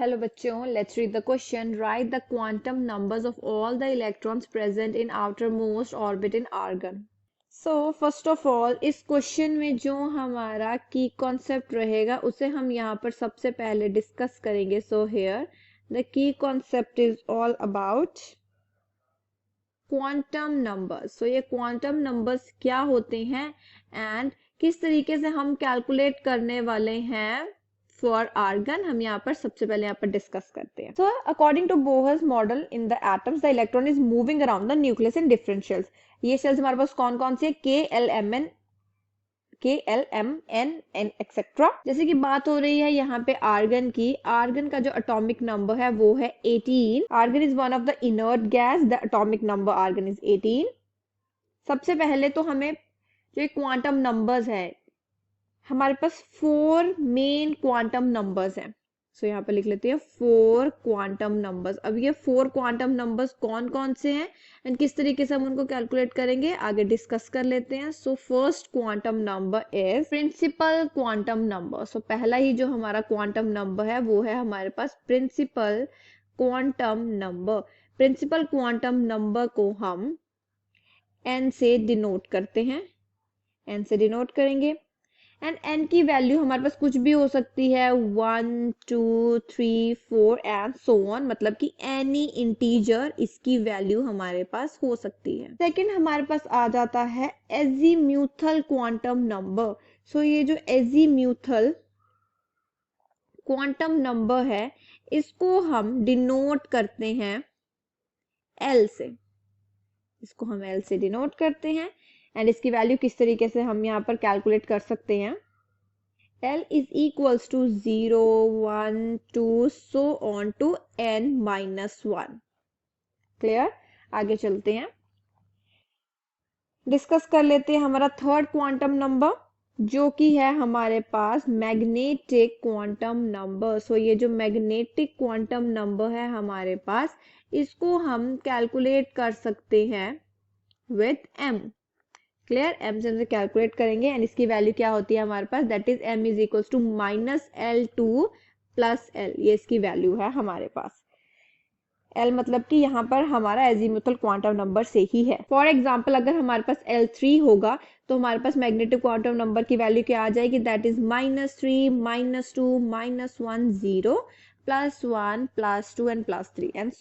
Hello बच्चों, let's read the question. Write the quantum numbers of all the electrons present in outermost orbit in argon. So first of all, इस question में जो हमारा की concept रहेगा उसे हम यहाँ पर सबसे पहले डिस्कस करेंगे. So here the key concept is all about quantum numbers. So ये क्वांटम नंबर्स क्या होते हैं एंड किस तरीके से हम कैलकुलेट करने वाले हैं फॉर आर्गन, हम यहाँ पर सबसे पहले यहाँ पर डिस्कस करते हैं. So according to Bohr's model in the atoms the electron is moving around the nucleus in different shells. ये शेल्स हमारे पास कौन कौन से KLMN एक्सेट्रा. जैसे कि बात हो रही है यहाँ पे आर्गन की. आर्गन का जो एटॉमिक नंबर है वो है 18. Argon is one of the inert gas. The atomic number argon is 18. सबसे पहले तो हमें जो क्वांटम नंबर्स है, हमारे पास 4 मेन क्वांटम नंबर्स हैं. सो यहाँ पर लिख लेते हैं 4 क्वांटम नंबर्स. अब ये 4 क्वांटम नंबर्स कौन कौन से हैं एंड किस तरीके से हम उनको कैलकुलेट करेंगे आगे डिस्कस कर लेते हैं. So first quantum number is principal quantum number. So पहला ही जो हमारा क्वांटम नंबर है वो है हमारे पास principal quantum number. Principal quantum number को हम n से डिनोट करते हैं. n से डिनोट करेंगे एंड n की वैल्यू हमारे पास कुछ भी हो सकती है, 1 2 3 4 एंड सो ऑन. मतलब कि एनी इंटीजर इसकी वैल्यू हमारे पास हो सकती है. सेकंड हमारे पास आ जाता है एजीम्यूथल क्वांटम नंबर. सो ये जो एजीम्यूथल क्वांटम नंबर है इसको हम डिनोट करते हैं L से. इसको हम L से डिनोट करते हैं एंड इसकी वैल्यू किस तरीके से हम यहाँ पर कैलकुलेट कर सकते हैं. L is equals to 0 1 2 so on to n minus 1. Clear. आगे चलते हैं, डिस्कस कर लेते हैं हमारा थर्ड क्वांटम नंबर जो कि है हमारे पास मैग्नेटिक क्वांटम नंबर. सो ये जो मैग्नेटिक क्वांटम नंबर है हमारे पास, इसको हम कैलकुलेट कर सकते हैं विथ m. क्लियर. m से हम कैलकुलेट करेंगे एंड इसकी वैल्यू क्या होती है हमारे पास, that is m is equals to -L2 plus L. ये इसकी वैल्यू है हमारे पास. L मतलब कि यहाँ पर हमारा एजीमुथल क्वांटम नंबर से ही है. फॉर एग्जाम्पल अगर हमारे पास L3 होगा तो हमारे पास मैग्नेटिक क्वांटम नंबर की वैल्यू क्या आ जाएगी, दैट इज -3 -2 -1 0 +1 +2 एंड +3 एंड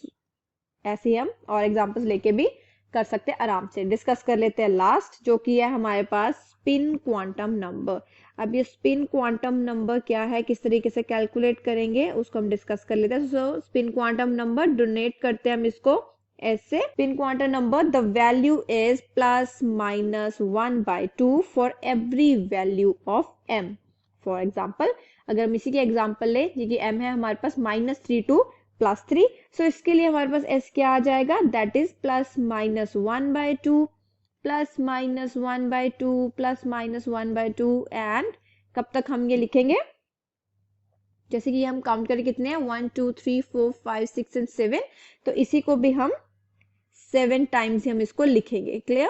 ऐसे ही हम और एग्जाम्पल्स लेके भी कर सकते हैं आराम से. डिस्कस कर लेते हैं लास्ट जो कि है हमारे पास स्पिन क्वांटम नंबर. अब ये स्पिन क्वांटम नंबर क्या है, किस तरीके से कैलकुलेट करेंगे उसको हम डिस्कस कर लेते हैं. सो स्पिन क्वांटम नंबर डोनेट करते हैं हम इसको ऐसे. Spin quantum number the value is +-1/2 for every value of m. For example अगर हम इसी के एग्जाम्पल ले जी कि m है हमारे पास -3 to +3. सो इसके लिए हमारे पास s क्या आ जाएगा, दैट इज +-1/2 +-1/2 +-1/2 एंड कब तक हम ये लिखेंगे, जैसे कि हम काउंट करें कितने हैं 1 2 3 4 5 6 एंड 7. तो इसी को भी हम 7 टाइम्स ही हम इसको लिखेंगे. Clear.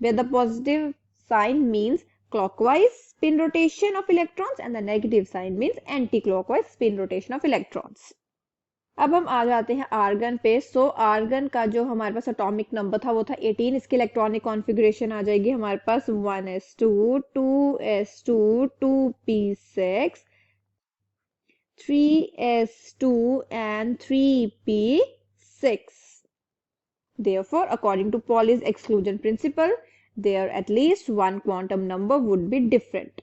where the positive sign means clockwise spin rotation of electrons and the negative sign means anti-clockwise spin rotation of electrons. अब हम आ जाते हैं आर्गन पे. सो आर्गन का जो हमारे पास एटॉमिक नंबर था वो था 18. इसकी इलेक्ट्रॉनिक कॉन्फ़िगरेशन आ जाएगी हमारे पास 1s2 2s2 2p6 3s2 and 3p6. Therefore, according to Pauli's exclusion principle, there at least one quantum number would be different.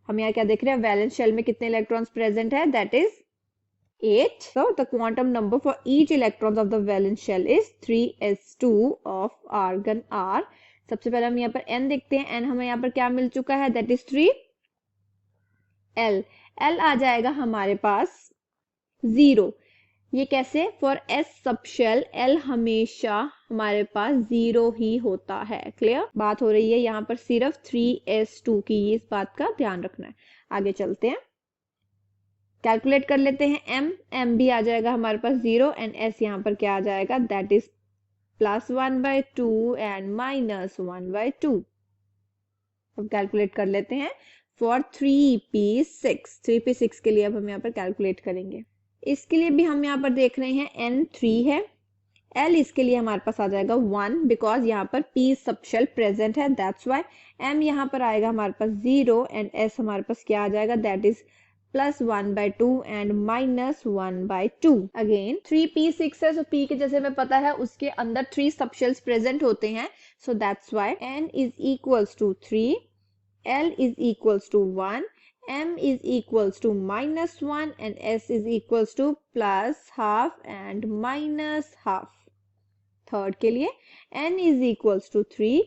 हम यहाँ क्या देख रहे हैं, वैलेंस शेल में कितने इलेक्ट्रॉन्स प्रेजेंट है, that is 8. So the quantum number for each electrons of the valence shell is 3s2 of argon r. सबसे पहले हम यहाँ पर n देखते हैं. n हमें यहाँ पर क्या मिल चुका है, दैट इज 3. l आ जाएगा हमारे पास 0. ये कैसे, फॉर s सब शेल l हमेशा हमारे पास 0 ही होता है. क्लियर. बात हो रही है यहाँ पर सिर्फ 3s2 की, इस बात का ध्यान रखना है. आगे चलते हैं, कैलकुलेट कर लेते हैं. m भी आ जाएगा हमारे पास 0 एंड s यहाँ पर क्या आ जाएगा, दैट इज +1/2 एंड -1/2. अब कैलकुलेट कर लेते हैं. For 3p6। 3p6 के लिए अब हम यहाँ पर कैलकुलेट करेंगे। इसके लिए भी हम यहाँ पर देख रहे हैं n 3 है, L इसके लिए हमारे पास आ जाएगा 1 बिकॉज यहाँ पर P सबशेल प्रेजेंट है, दैट्स वाई। M यहाँ पर आएगा हमारे पास 0 एंड S हमारे पास क्या आ जाएगा, that is +1/2 and -1/2। Again 3p6 है, सो P के जैसे हमें पता है उसके अंदर 3 सबशेल्स प्रेजेंट होते हैं, so that's why n is equals to 3, L is equals to 1, M is equals to -1 and S is equals to +½ and -½ third के लिए n is equals to 3,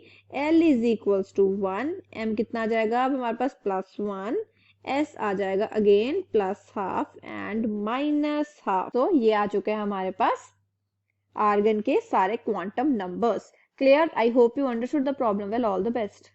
L is equals to 1, M कितना आ जाएगा, अब हमारे पास +1, S आ जाएगा again +½ and -½ तो ये आ चुके हैं हमारे पास आर्गन के सारे quantum numbers. Clear? I hope you understood the problem well. All the best.